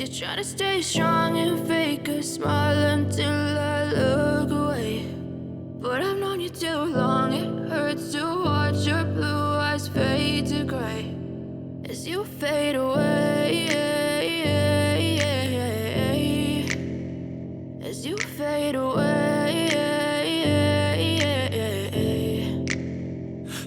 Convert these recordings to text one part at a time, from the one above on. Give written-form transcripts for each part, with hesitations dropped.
you're trying to stay strong and fake a smile until I look away. But I've known you too long, it hurts to watch your blue eyes fade to gray as you fade away, as you fade away.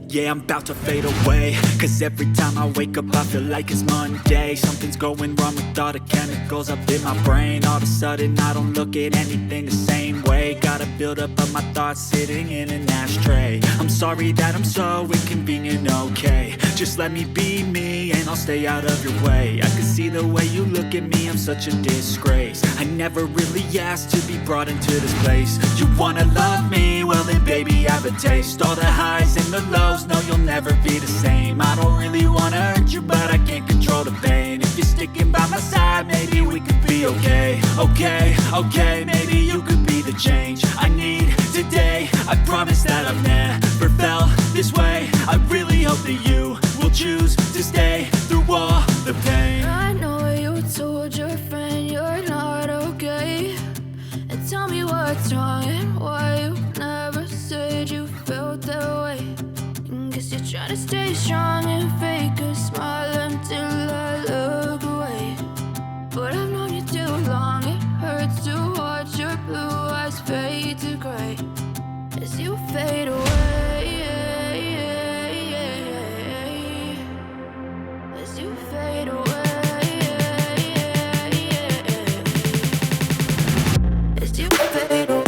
Yeah, I'm about to fade away, cause every time I wake up I feel like it's Monday. Something's going wrong with all the chemicals up in my brain. All of a sudden I don't look at anything the same way. Got a build up of my thoughts sitting in an ashtray. I'm sorry that I'm so inconvenient, okay. Just let me be me and I'll stay out of your way. I can see the way you look at me, I'm such a disgrace. I never really asked to be brought into this place. You wanna love me? Well then baby have a taste. All the highs and the lows, no you'll never be the same. I don't really wanna hurt you but I can't control the pain. If you're sticking by my side maybe we could be okay. Okay, maybe you could be the change I need today. I promise that I've never felt this way. I really hope that you will choose to stay through all the pain. I know you told your friend you're not okay, and tell me what's wrong and why you never said you felt that way. Guess you're trying to stay strong and fake a smile until I look away. But I've known you too long, it hurts to watch your blue eyes fade to gray as you fade away, as you fade away, as you fade away.